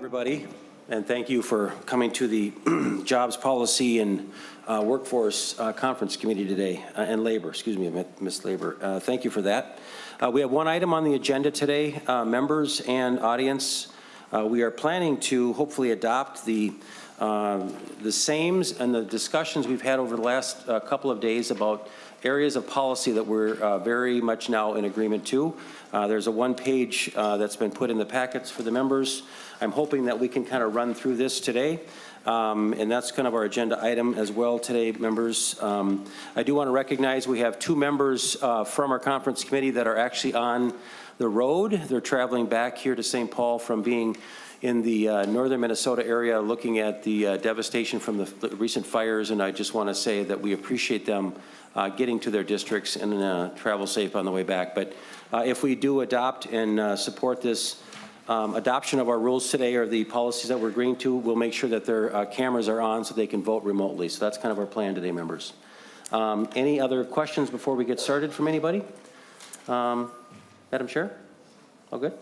everybody, and thank you for coming to the Jobs Policy and Workforce Conference Committee today, and Labor, excuse me, I missed Labor. Thank you for that. We have one item on the agenda today, members and audience. We are planning to hopefully adopt the SAMEs and the discussions we've had over the last couple of days about areas of policy that we're very much now in agreement to. There's a one-page that's been put in the packets for the members. I'm hoping that we can kind of run through this today. And that's kind of our agenda item as well today, members. I do want to recognize we have two members from our conference committee that are actually on the road. They're traveling back here to St. Paul from being in the northern Minnesota area looking at the devastation from the recent fires, and I just want to say that we appreciate them getting to their districts and travel safe on the way back. But if we do adopt and support this adoption of our rules today or the policies that we're agreeing to, we'll make sure that their cameras are on so they can vote remotely. So that's kind of our plan today, members. Any other questions before we get started from anybody? Madam Chair? All good?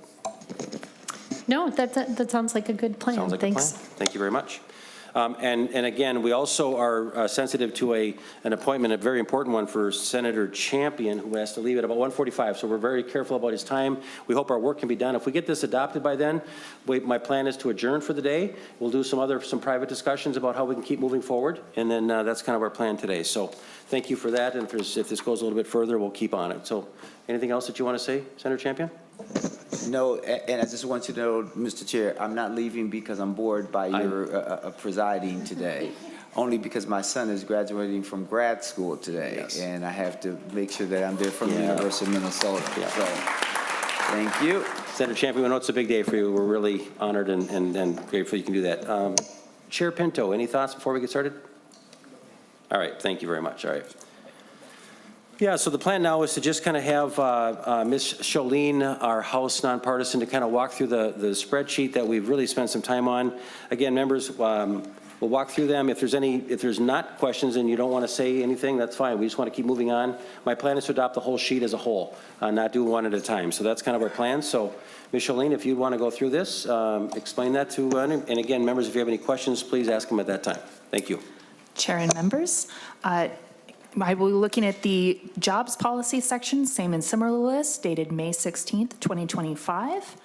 No, that sounds like a good plan. Sounds like Thanks. a plan. Thank you very much. And again, we also are sensitive to an appointment, a very important one for Senator Champion, who has to leave at about 1:45. So we're very careful about his time. We hope our work can be done. If we get this adopted by then, my plan is to adjourn for the day. We'll do some private discussions about how we can keep moving forward. And then that's kind of our plan today. So thank you for that. And if this goes a little bit further, we'll keep on it. So anything else that you want to say, Senator Champion? No, and I just want you to know, Mr. Chair, I'm not leaving because I'm bored by your presiding today. Only because my son is graduating from grad school today, yes. And I have to make sure that I'm there from the University of Minnesota. Yeah. So, thank you. Senator Champion, I know it's a big day for you. We're really honored and grateful you can do that. Chair Pinto, any thoughts before we get started? All right, thank you very much. All right. Yeah, so the plan now is to just kind of have Ms. Cholene, our House nonpartisan, to kind of walk through the spreadsheet that we've really spent some time on. Again, members, we'll walk through them. If there's not questions and you don't want to say anything, that's fine. We just want to keep moving on. My plan is to adopt the whole sheet as a whole, not do one at a time. So that's kind of our plan. So Ms. Cholene, if you want to go through this, explain that to, and again, members, if you have any questions, please ask them at that time. Thank you. Chair and members, I will be looking at the jobs policy section, same and similar list, dated May 16th, 2025.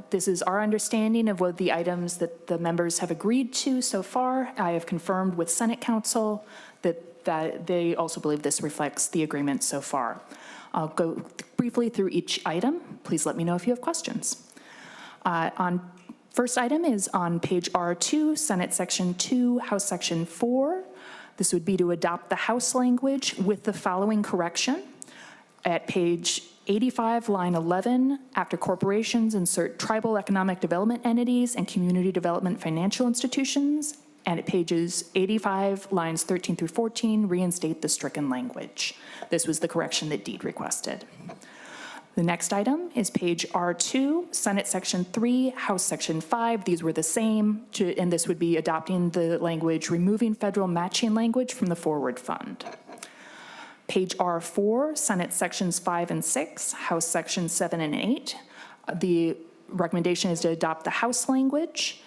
This is our understanding of what the items that the members have agreed to so far. I have confirmed with Senate Council that they also believe this reflects the agreement so far. I'll go briefly through each item. Please let me know if you have questions. First item is on page R2, Senate Section 2, House Section 4. This would be to adopt the House language with the following correction. At page 85, line 11, after corporations, insert tribal economic development entities and community development financial institutions. And at pages 85, lines 13 through 14, reinstate the stricken language. This was the correction that Deed requested. The next item is page R2, Senate Section 3, House Section 5. These were the same, and this would be adopting the language, removing federal matching language from the forward fund. Page R4, Senate Sections 5 and 6, House Sections 7 and 8. The recommendation is to adopt the House language,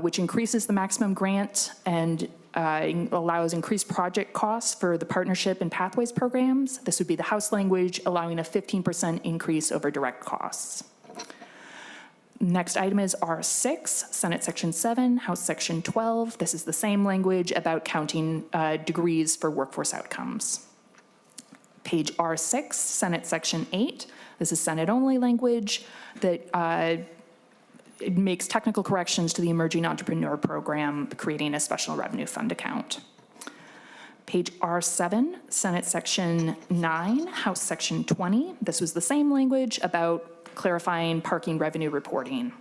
which increases the maximum grant and allows increased project costs for the partnership and pathways programs. This would be the House language, allowing a 15% increase over direct costs. Next item is R6, Senate Section 7, House Section 12. This is the same language about counting degrees for workforce outcomes. Page R6, Senate Section 8. This is Senate-only language that it makes technical corrections to the Emerging Entrepreneur Program, creating a special revenue fund account. Page R7, Senate Section 9, House Section 20. This was the same language about clarifying parking revenue reporting.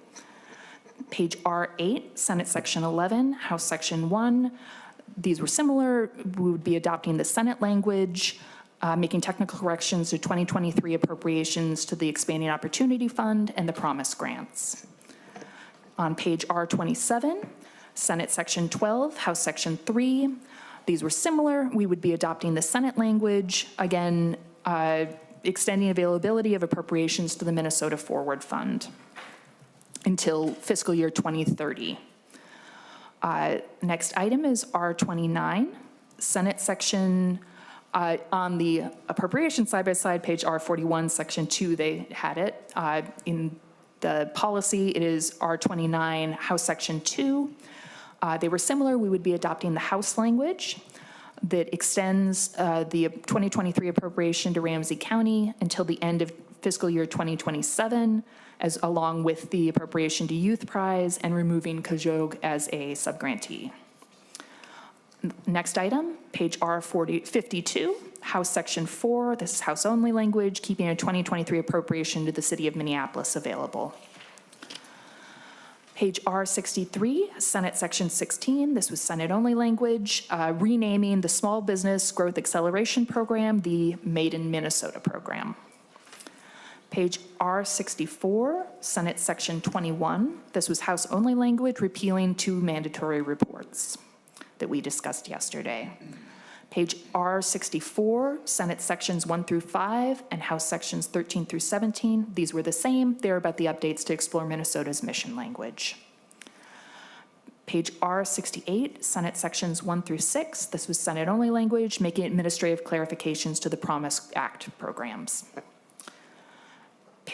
Page R8, Senate Section 11, House Section 1. These were similar. We would be adopting the Senate language, making technical corrections to 2023 appropriations to the Expanding Opportunity Fund and the Promise Grants. On page R27, Senate Section 12, House Section 3. These were similar. We would be adopting the Senate language, again, extending availability of appropriations to the Minnesota Forward Fund. until fiscal year 2030. Next item is R29, Senate section, on the appropriation side-by-side, page R41, section 2, they had it. In the policy, it is R29, House section 2. They were similar. We would be adopting the House language that extends the 2023 appropriation to Ramsey County until the end of fiscal year 2027, along with the appropriation to Youth Prize and removing Kajog as a subgrantee. Next item, page R52, House Section 4. This is House-only language, keeping a 2023 appropriation to the City of Minneapolis available. Page R63, Senate Section 16. This was Senate-only language, renaming the Small Business Growth Acceleration Program the Made in Minnesota program. Page R64, Senate Section 21. This was House-only language, repealing 2 mandatory reports that we discussed yesterday. Page R64, Senate Sections 1 through 5 and House Sections 13 through 17. These were the same. They're about the updates to Explore Minnesota's mission language. Page R68, Senate Sections 1 through 6. This was Senate-only language, making administrative clarifications to the Promise Act programs.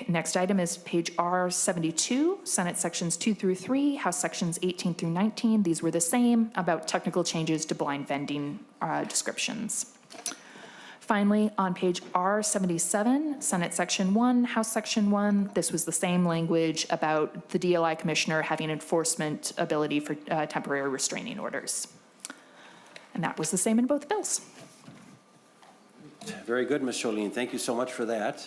Next item is page R72, Senate Sections 2 through 3, House Sections 18 through 19. These were the same, about technical changes to blind vending descriptions. Finally, on page R77, Senate Section 1, House Section 1, this was the same language about the DLI Commissioner having enforcement ability for temporary restraining orders. And that was the same in both bills. Very good, Ms. Jolene. Thank you so much for that.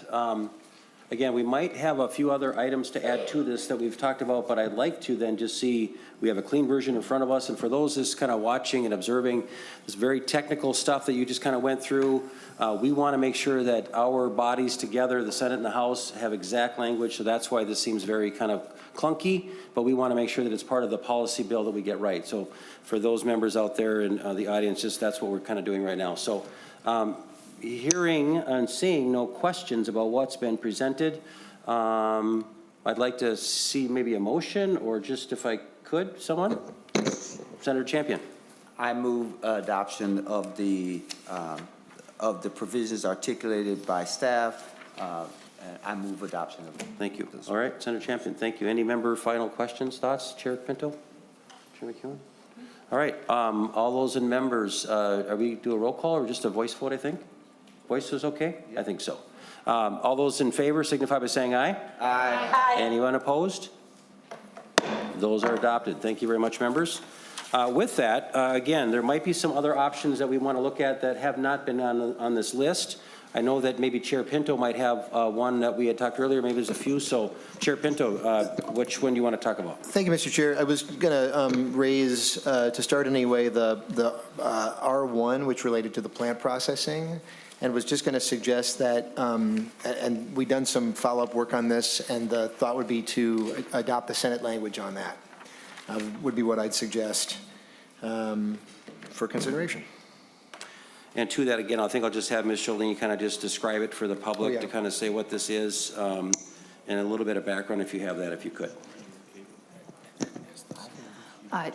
Again, we might have a few other items to add to this that we've talked about, but I'd like to then just see, we have a clean version in front of us, and for those just kind of watching and observing this very technical stuff that you just kind of went through, we want to make sure that our bodies together, the Senate and the House, have exact language, so that's why this seems very kind of clunky, but we want to make sure that it's part of the policy bill that we get right. So for those members out there in the audience, just that's what we're kind of doing right now. So. Hearing and seeing no questions about what's been presented, I'd like to see maybe a motion, or just if I could, someone? Senator Champion. I move adoption of the provisions articulated by staff. I move adoption of them. Thank you. All right, Senator Champion, thank you. Any member final questions, thoughts? Chair Pinto? Chair McEwen? All right, all those in members, are we do a roll call or just a voice vote, I think? Voice is okay? Yeah. I think so. All those in favor signify by saying aye. Aye. Aye. Anyone opposed? Those are adopted. Thank you very much, members. With that, again, there might be some other options that we want to look at that have not been on this list. I know that maybe Chair Pinto might have one that we had talked earlier. Maybe there's a few. So, Chair Pinto, which one do you want to talk about? Thank you, Mr. Chair. I was going to raise, to start anyway, the R1, which related to the plant processing, and was just going to suggest that, and we've done some follow-up work on this, and the thought would be to adopt the Senate language on that, would be what I'd suggest for consideration. And to that, again, I think I'll just have Ms. Jolene kind of just describe it for the public to kind of say what this is, and a little bit of background if you have that, if you could.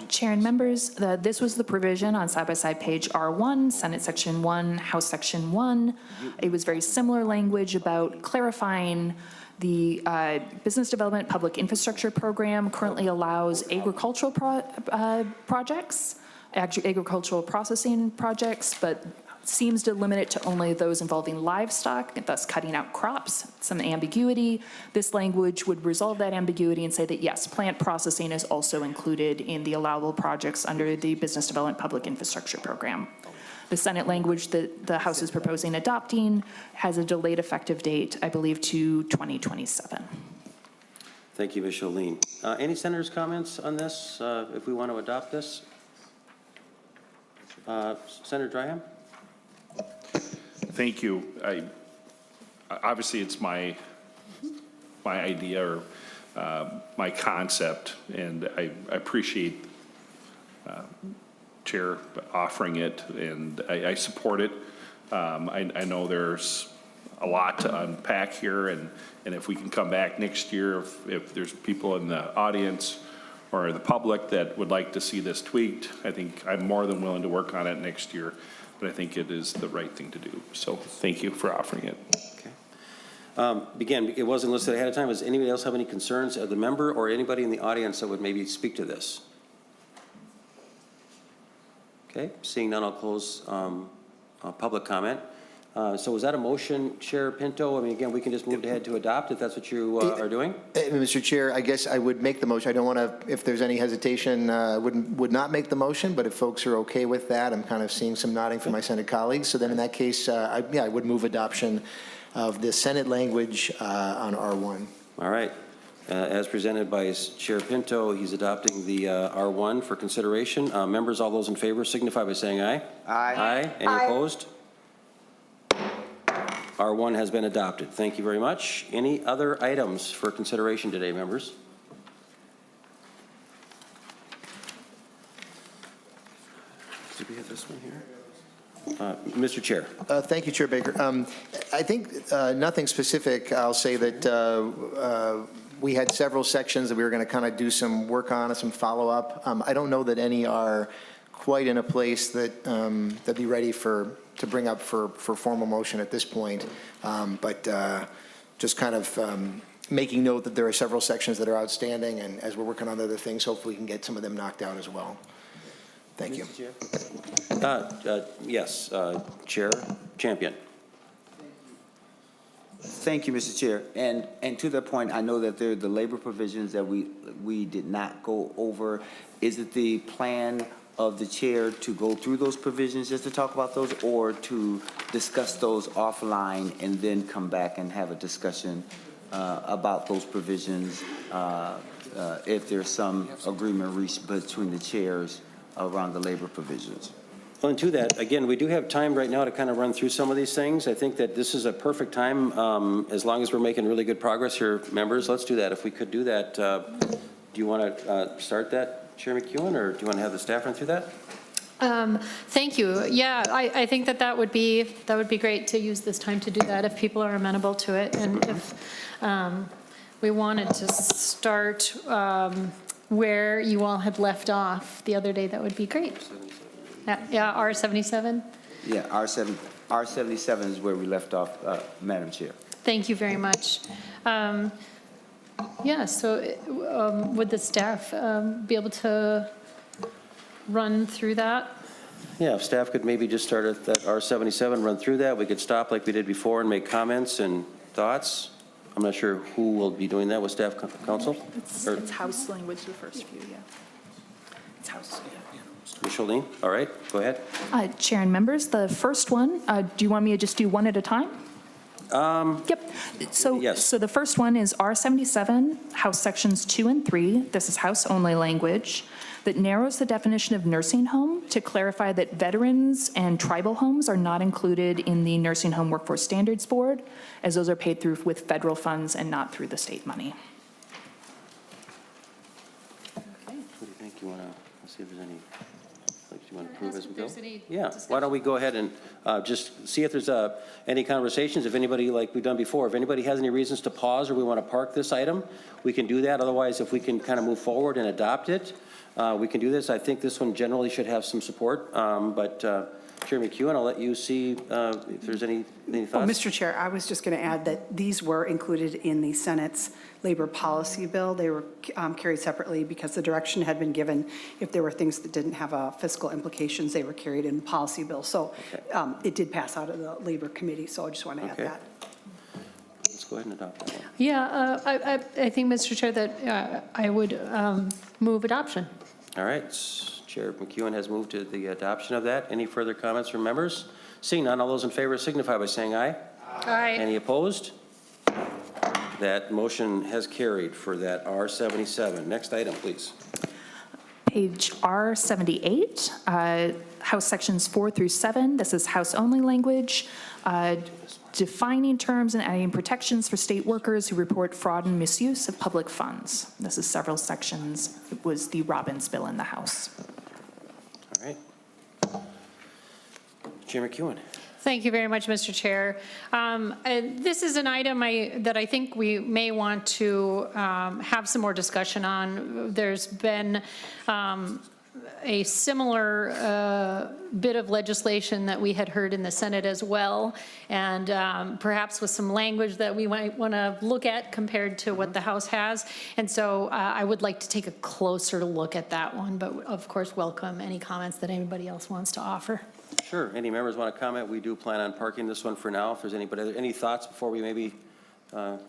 Chair and members, this was the provision on side-by-side page R1, Senate Section 1, House Section 1. It was very similar language about clarifying the Business Development Public Infrastructure Program currently allows agricultural projects, agricultural processing projects, but seems to limit it to only those involving livestock, thus cutting out crops, some ambiguity. This language would resolve that ambiguity and say that, yes, plant processing is also included in the allowable projects under the Business Development Public Infrastructure Program. The Senate language that the House is proposing adopting has a delayed effective date, I believe, to 2027. Thank you, Ms. Jolene. Any senators' comments on this, if we want to adopt this? Senator Dryham? Thank you. Obviously, it's my idea or my concept, and I appreciate Chair offering it, and I support it. I know there's a lot to unpack here, and if we can come back next year, if there's people in the audience or the public that would like to see this tweaked, I think I'm more than willing to work on it next year, but I think it is the right thing to do. So thank you for offering it. Again, it wasn't listed ahead of time. Does anybody else have any concerns of the member or anybody in the audience that would maybe speak to this? Okay, seeing none, I'll close public comment. So was that a motion, Chair Pinto? I mean, again, we can just move ahead to adopt if that's what you are doing? Mr. Chair, I guess I would make the motion. I don't want to, if there's any hesitation, would not make the motion, but if folks are okay with that, I'm kind of seeing some nodding from my Senate colleagues. So then in that case, I would move adoption of the Senate language on R1. All right. As presented by Chair Pinto, he's adopting the R1 for consideration. Members, all those in favor signify by saying aye. Aye. Aye. Any opposed? R1 has been adopted. Thank you very much. Any other items for consideration today, members? Do we have this one here? Mr. Chair. Thank you, Chair Baker. I think nothing specific. I'll say that we had several sections that we were going to kind of do some work on and some follow-up. I don't know that any are quite in a place that that'd be ready to bring up for formal motion at this point. But just kind of making note that there are several sections that are outstanding, and as we're working on other things, hopefully we can get some of them knocked out as well. Thank you. Yes, Chair Champion. Thank you, Mr. Chair. And to that point, I know that there are the labor provisions that we did not go over. Is it the plan of the chair to go through those provisions just to talk about those, or to discuss those offline and then come back and have a discussion about those provisions if there's some agreement reached between the chairs around the labor provisions? Well, and to that, again, we do have time right now to kind of run through some of these things. I think that this is a perfect time, as long as we're making really good progress here, members. Let's do that. If we could do that, do you want to start that, Chair McEwen, or do you want to have the staff run through that? Thank you. Yeah, I think that would be great to use this time to do that if people are amenable to it. And if we wanted to start where you all had left off the other day, that would be great. Yeah, R77? Yeah, R77 is where we left off, Madam Chair. Thank you very much. Yeah, so would the staff be able to run through that? Yeah, if staff could maybe just start at that R77, run through that. We could stop like we did before and make comments and thoughts. I'm not sure who will be doing that with staff council. It's house language, the first few, yeah. It's house. Micheline, all right, go ahead. Chair and members, the first one, do you want me to just do one at a time? Yep. So, yes. So the first one is R77, House Sections 2 and 3. This is house-only language that narrows the definition of nursing home to clarify that veterans and tribal homes are not included in the Nursing Home Workforce Standards Board, as those are paid through with federal funds and not through the state money. What do you think? You want to see if there's any, like, do you want to prove as we go? If there's any Yeah, discussion. why don't we go ahead and just see if there's any conversations, if anybody, like we've done before, if anybody has any reasons to pause or we want to park this item, we can do that. Otherwise, if we can kind of move forward and adopt it, we can do this. I think this one generally should have some support, but Chair McEwen, I'll let you see if there's any thoughts. Well, Mr. Chair, I was just going to add that these were included in the Senate's labor policy bill. They were carried separately because the direction had been given if there were things that didn't have fiscal implications, they were carried in the policy bill. So it did pass out of the Labor Committee, so I just want to add that. Let's go ahead and adopt that one. Yeah, I think, Mr. Chair, that I would move adoption. All right, Chair McEwen has moved to the adoption of that. Any further comments from members? Seeing none, all those in favor signify by saying aye. Aye. Any opposed? That motion has carried for that R77. Next item, please. Page R78, House Sections 4 through 7. This is house-only language, defining terms and adding protections for state workers who report fraud and misuse of public funds. This is several sections. It was the Robbins bill in the House. All right. Chair McEwen. Thank you very much, Mr. Chair. This is an item that I think we may want to have some more discussion on. There's been a similar bit of legislation that we had heard in the Senate as well, and perhaps with some language that we might want to look at compared to what the House has. And so I would like to take a closer look at that one, but of course welcome any comments that anybody else wants to offer. Sure. Any members want to comment? We do plan on parking this one for now. If there's anybody, any thoughts before we maybe go?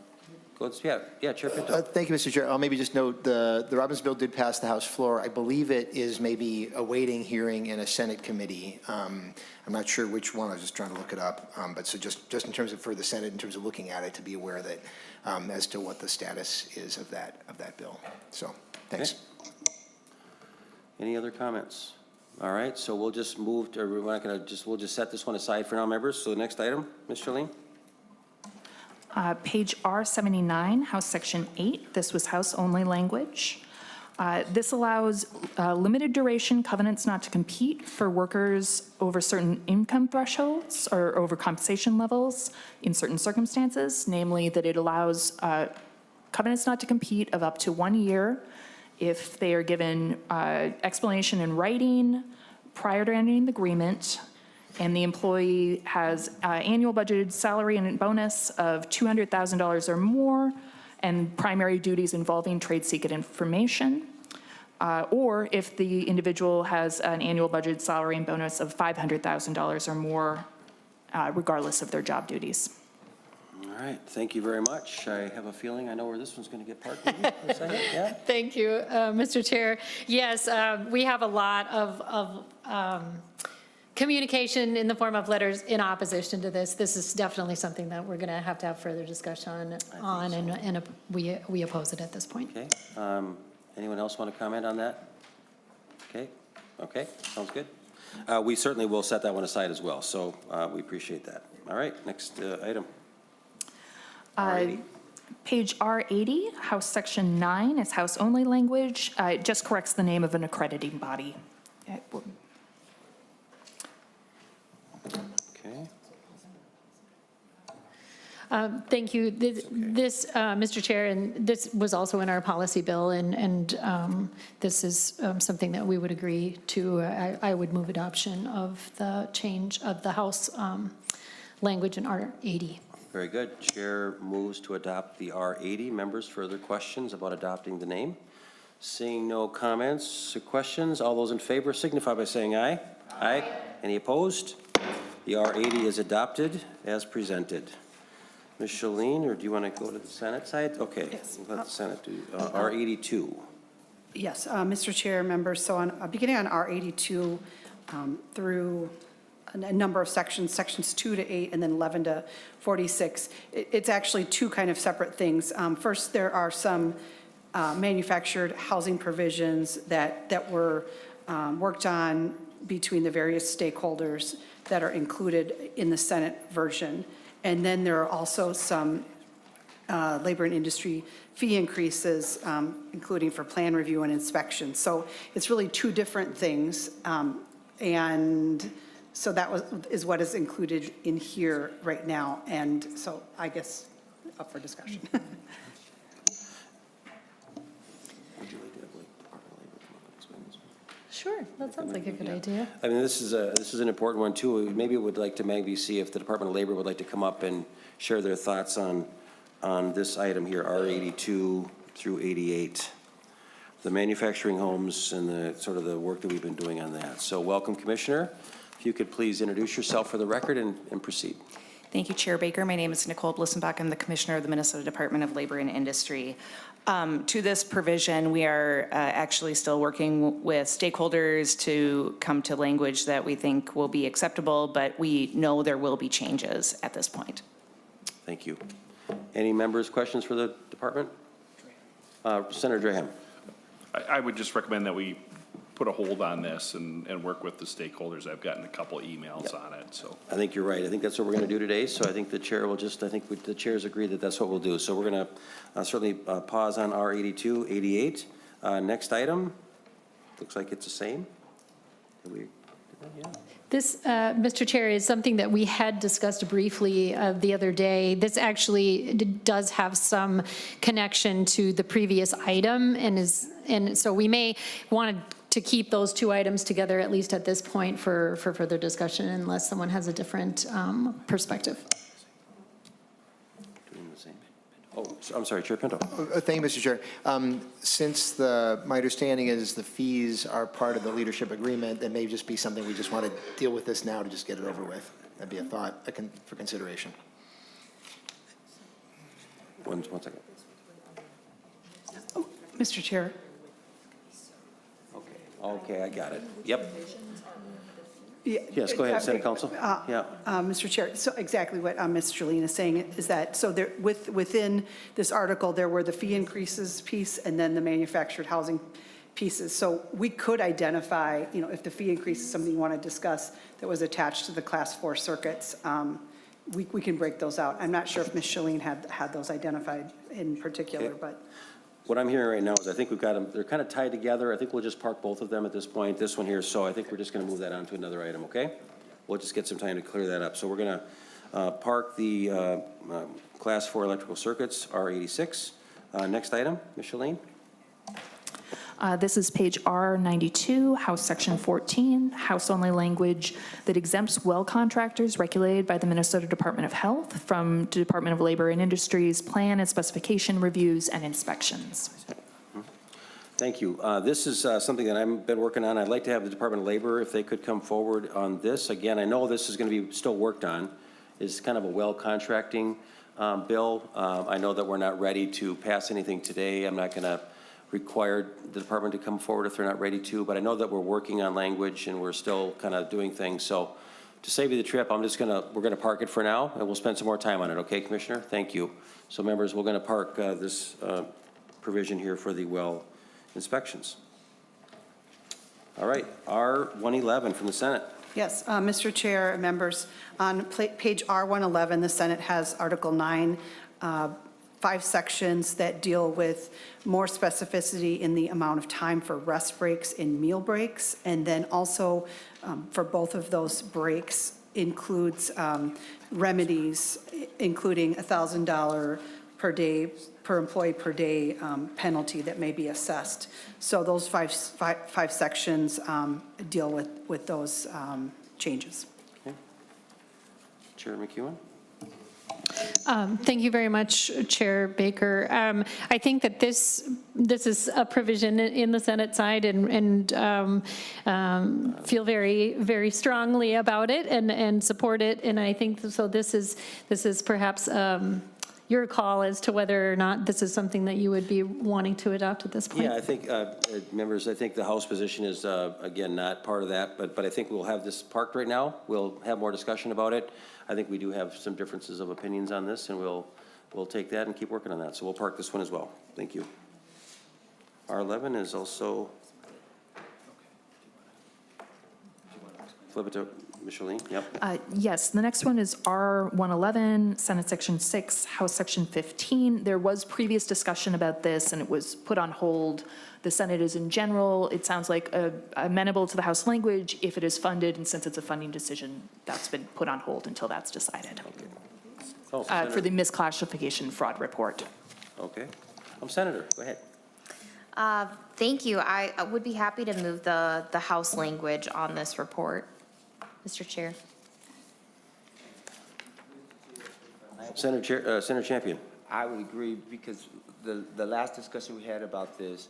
Yeah, Chair Pinto. Thank you, Mr. Chair. I'll maybe just note the Robbins bill did pass the House floor. I believe it is maybe awaiting hearing in a Senate committee. I'm not sure which one. I was just trying to look it up. But so just in terms of for the Senate, in terms of looking at it, to be aware that as to what the status is of that bill. So thanks. Okay. Any other comments? All right, so we'll just move to, we'll just set this one aside for now, members. So the next item, Ms. Charlene? Page R79, House Section 8. This was House-only language. This allows limited duration covenants not to compete for workers over certain income thresholds or over compensation levels in certain circumstances, namely that it allows covenants not to compete of up to 1 year if they are given explanation in writing prior to ending the agreement, and the employee has annual budgeted salary and bonus of $200,000 or more, and primary duties involving trade secret information, or if the individual has an annual budgeted salary and bonus of $500,000 or more, regardless of their job duties. All right, thank you very much. I have a feeling I know where this one's going to get parked. Maybe for a second. Yeah. Thank you, Mr. Chair. Yes, we have a lot of communication in the form of letters in opposition to this. This is definitely something that we're going to have further discussion on, and we oppose it at this point. Okay. Anyone else want to comment on that? Okay, sounds good. We certainly will set that one aside as well, so we appreciate that. All right, next item. Page R80, House Section 9 is House-only language. It just corrects the name of an accrediting body. Okay. Thank you. This, Mr. Chair, and this was also in our policy bill, and this is something that we would agree to. I would move adoption of the change of the House language in R80. Very good. Chair moves to adopt the R80. Members, further questions about adopting the name? Seeing no comments or questions, all those in favor signify by saying aye. Aye. Any opposed? The R80 is adopted as presented. Ms. Charlene, or do you want to go to the Senate side? Okay. Yes. Let the Senate do R82. Yes, Mr. Chair, members, so beginning on R82 through a number of sections 2 to 8 and then 11 to 46, it's actually two kind of separate things. First, there are some manufactured housing provisions that were worked on between the various stakeholders that are included in the Senate version. And then there are also some labor and industry fee increases, including for plan review and inspection. So it's really two different things. And so that is what is included in here right now. And so I guess up for discussion. Would you like to have Department of Labor come up and explain this one? Sure, that sounds like a good idea. I mean, this is an important one too. Maybe would like to see if the Department of Labor would like to come up and share their thoughts on this item here, R82 through 88, the manufacturing homes and the sort of the work that we've been doing on that. So welcome, Commissioner. If you could please introduce yourself for the record and proceed. Thank you, Chair Baker. My name is Nicole Blissenbach. I'm the Commissioner of the Minnesota Department of Labor and Industry. To this provision, we are actually still working with stakeholders to come to language that we think will be acceptable, but we know there will be changes at this point. Thank you. Any members' questions for the department? Senator Drahan. I would just recommend that we put a hold on this and work with the stakeholders. I've gotten a couple emails on it, so. I think you're right. I think that's what we're going to do today. So I think the chair will just, the chairs agree that that's what we'll do. So we're going to certainly pause on R82, 88. Next item, looks like it's the same. This, Mr. Chair, is something that we had discussed briefly the other day. This actually does have some connection to the previous item and so we may want to keep those two items together, at least at this point, for further discussion, unless someone has a different perspective. Oh, I'm sorry, Chair Pinto. Thank you, Mr. Chair. Since my understanding is the fees are part of the leadership agreement, that may just be something we just want to deal with this now to just get it over with. That'd be a thought for consideration. One second. Mr. Chair. Okay, I got it. Yep. Yeah, Yes, go ahead, Senate Counsel. Yeah. Mr. Chair, so exactly what Ms. Jolene is saying is that, so there, within this article, there were the fee increases piece and then the manufactured housing pieces. So we could identify, if the fee increase is something you want to discuss that was attached to the Class 4 circuits, we can break those out. I'm not sure if Ms. Jolene had those identified in particular, Okay. but. What I'm hearing right now is I think we've got them, they're kind of tied together. I think we'll just park both of them at this point, this one here. So I think we're just going to move that on to another item, okay? We'll just get some time to clear that up. So we're going to park the Class 4 electrical circuits, R86. Next item, Ms. Shalene. This is page R92, House Section 14, House-only language that exempts well contractors regulated by the Minnesota Department of Health from Department of Labor and Industries plan and specification reviews and inspections. Thank you. This is something that I've been working on. I'd like to have the Department of Labor, if they could come forward on this. Again, I know this is going to be still worked on. It's kind of a well contracting bill. I know that we're not ready to pass anything today. I'm not going to require the department to come forward if they're not ready to, but I know that we're working on language and we're still kind of doing things. So to save you the trip, we're gonna park it for now and we'll spend some more time on it. Okay, Commissioner? Thank you. So members, we're gonna park this provision here for the well inspections. All right, R111 from the Senate. Yes, Mr. Chair, members, on page R111, the Senate has Article 9, 5 sections that deal with more specificity in the amount of time for rest breaks and meal breaks. And then also for both of those breaks includes remedies, including $1,000 per day, per employee per day penalty that may be assessed. So those five sections deal with those changes. Okay. Chair McEwen. Thank you very much, Chair Baker. I think that this is a provision in the Senate side and feel very, very strongly about it and support it. And I think so. This is perhaps your call as to whether or not this is something that you would be wanting to adopt at this point. Yeah, I think, members, I think the House position is, again, not part of that, but I think we'll have this parked right now. We'll have more discussion about it. I think we do have some differences of opinions on this, and we'll take that and keep working on that. So we'll park this one as well. Thank you. R11 is also, flip it to Micheline. Yep. Yes, the next one is R111, Senate Section 6, House Section 15. There was previous discussion about this, and it was put on hold. The Senate is in general, it sounds like amenable to the House language if it is funded, and since it's a funding decision, that's been put on hold until that's decided. Okay. Oh, For the misclassification fraud report. Okay. Senator, go ahead. Thank you. I would be happy to move the House language on this report, Mr. Chair. Senator Champion. I would agree because the last discussion we had about this,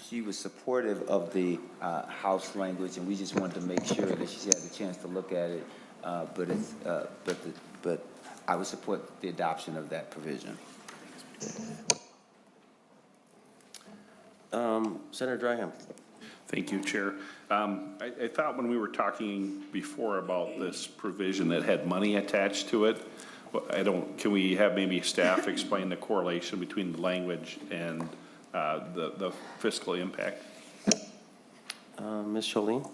she was supportive of the House language, and we just wanted to make sure that she had a chance to look at it. But I would support the adoption of that provision. Senator Dryham. Thank you, Chair. I thought when we were talking before about this provision that had money attached to it, can we have maybe staff explain the correlation between the language and the fiscal impact? Ms. Sholene?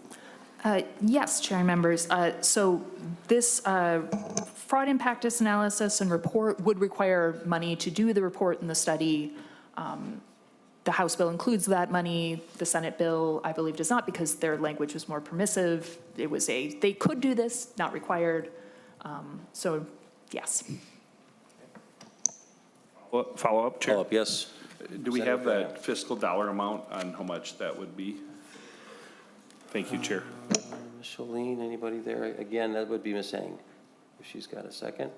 Yes, Chair and members. So this fraud impact analysis and report would require money to do the report and the study the House bill includes that money. The Senate bill, I believe, does not, because their language was more permissive. It was they could do this, not required. So, yes. Follow-up, Chair? Follow-up, yes. Do we Senator have Bryant. that fiscal dollar amount on how much that would be? Thank you, Chair. Ms. Shalene, anybody there? Again, that would be Ms. Eng, if she's got a second.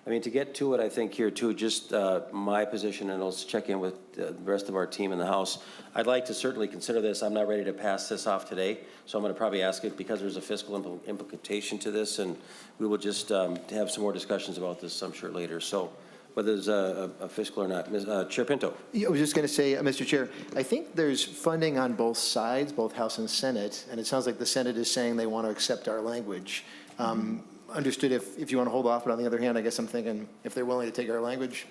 I mean, to get to it, I think here too, just my position, and I'll check in with the rest of our team in the House. I'd like to certainly consider this. I'm not ready to pass this off today, so I'm going to probably ask it because there's a fiscal implication to this, and we will just have some more discussions about this, I'm sure, later. So whether there's a fiscal or not. Chair Pinto. Yeah, I was just going to say, Mr. Chair, I think there's funding on both sides, both House and Senate, and it sounds like the Senate is saying they want to accept our language. Understood if you want to hold off, but on the other hand, I guess I'm thinking if they're willing to take our language.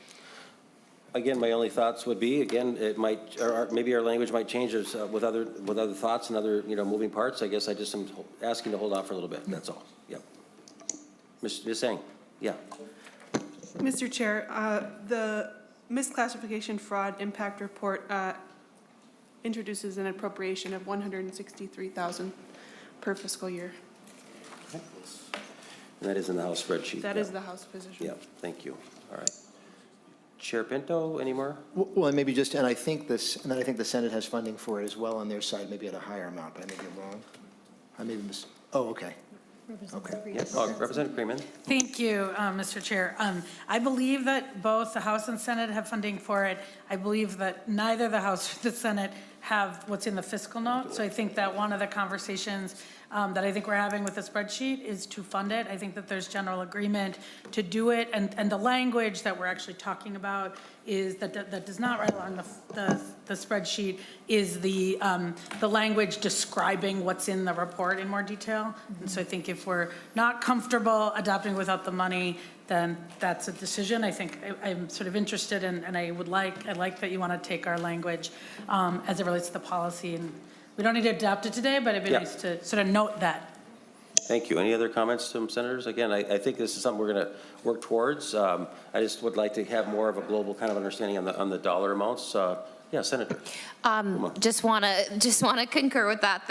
Again, my only thoughts would be, again, it might, or maybe our language might change with other thoughts and other, moving parts. I guess I just am asking to hold off for a little bit. That's all. Yep. Ms. Eng, yeah. Mr. Chair, the Misclassification Fraud Impact Report introduces an appropriation of $163,000 per fiscal year. And that is in the House spreadsheet. That is the House position. Yeah, thank you. All right. Chair Pinto, any more? Well, and maybe just, and I think the Senate has funding for it as well on their side, maybe at a higher amount, but I may be wrong. I may be okay. Yes, Representative Freeman. Thank you, Mr. Chair. I believe that both the House and Senate have funding for it. I believe that neither the House or the Senate have what's in the fiscal note. So I think that one of the conversations that I think we're having with the spreadsheet is to fund it. I think that there's general agreement to do it. And the language that we're actually talking about is that does not write along the spreadsheet is the language describing what's in the report in more detail. And so I think if we're not comfortable adopting without the money, then that's a decision. I think I'm sort of interested in, and I like that you want to take our language as it relates to the policy. And we don't need to adopt it today, but it'd be nice to sort of note that. Thank you. Any other comments from senators? Again, I think this is something we're going to work towards. I just would like to have more of a global kind of understanding on the dollar amounts. Yeah, Senator. Just want to concur with that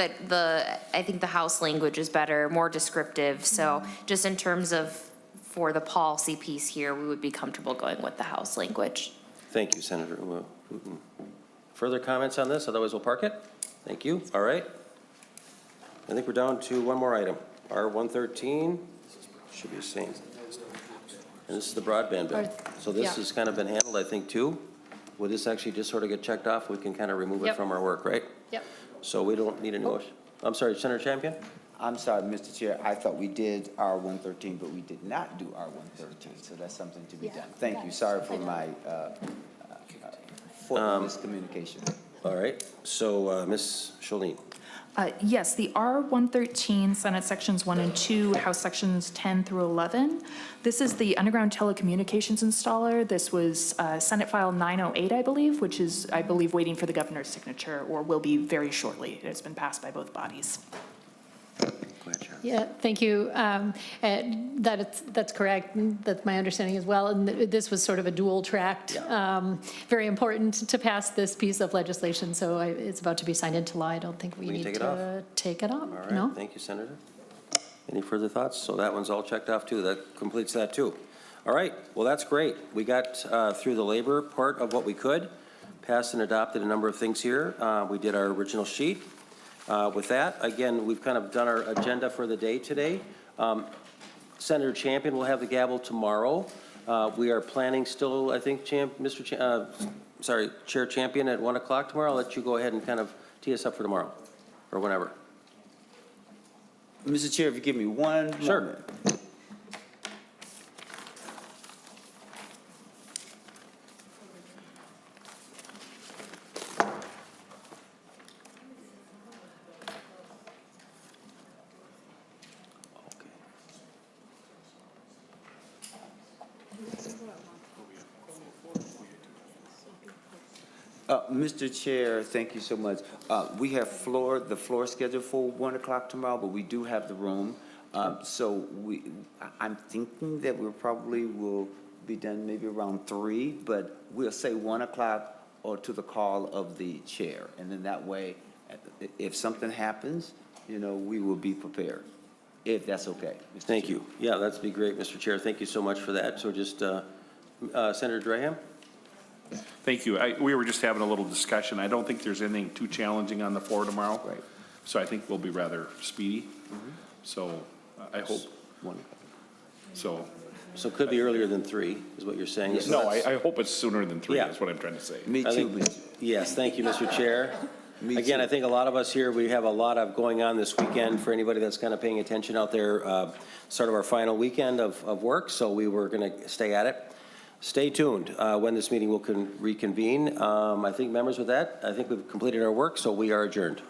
I think the House language is better, more descriptive. So just in terms of for the policy piece here, we would be comfortable going with the House language. Thank you, Senator. Further comments on this? Otherwise, we'll park it. Thank you. All right. I think we're down to one more item. R113 should be the same. And this is the broadband bill. So this has kind of been handled, I think, too. Would this actually just sort of get checked off? We can kind of remove it from our work, right? Yep. So we don't need a motion. I'm sorry, Senator Champion? I'm sorry, Mr. Chair, I thought we did R113, but we did not do R113, so that's something to be done. Thank you, sorry for my miscommunication. All right, so Ms. Shalene. Yes, the R113, Senate Sections 1 and 2, House Sections 10 through 11. This is the underground telecommunications installer. This was Senate File 908, I believe, which is, I believe, waiting for the governor's signature, or will be very shortly. It has been passed by both bodies. Go ahead, Chair. Yeah, thank you. That's correct. That's my understanding as well. And this was sort of a dual tracked, very important to pass this piece of legislation. So it's about to be signed into law. I don't think we need to take it off. All right, No? thank you, Senator. Any further thoughts? So that one's all checked off too. That completes that too. All right, well, that's great. We got through the labor part of what we could, passed and adopted a number of things here. We did our original sheet. With that, again, we've kind of done our agenda for the day today. Senator Champion will have the gavel tomorrow. We are planning still, I think, Chair Champion at 1 o'clock tomorrow. I'll let you go ahead and kind of tee us up for tomorrow or whenever. Mr. Chair, if you give me one moment. Mr. Chair, thank you so much. We have the floor scheduled for 1 o'clock tomorrow, but we do have the room. I'm thinking that we probably will be done maybe around 3, but we'll say 1 o'clock or to the call of the chair. And then that way, if something happens, we will be prepared, if that's okay. Mr. Thank Chair. you. Yeah, that'd be great, Mr. Chair. Thank you so much for that. So just, Senator Graham? Thank you. We were just having a little discussion. I don't think there's anything too challenging on the floor tomorrow. Right. So I think we'll be rather speedy. So I hope, so. So it could be earlier than 3, is what you're saying? Yes. So No, that's- I hope it's sooner than 3, Yeah. that's what I'm trying to say. Me I too, think- Yes, thank you, Mr. Chair. Me Again, too. I think a lot of us here, we have a lot of going on this weekend for anybody that's kind of paying attention out there. Sort of our final weekend of work, so we were going to stay at it. Stay tuned when this meeting will reconvene. I think, members, with that, I think we've completed our work, so we are adjourned.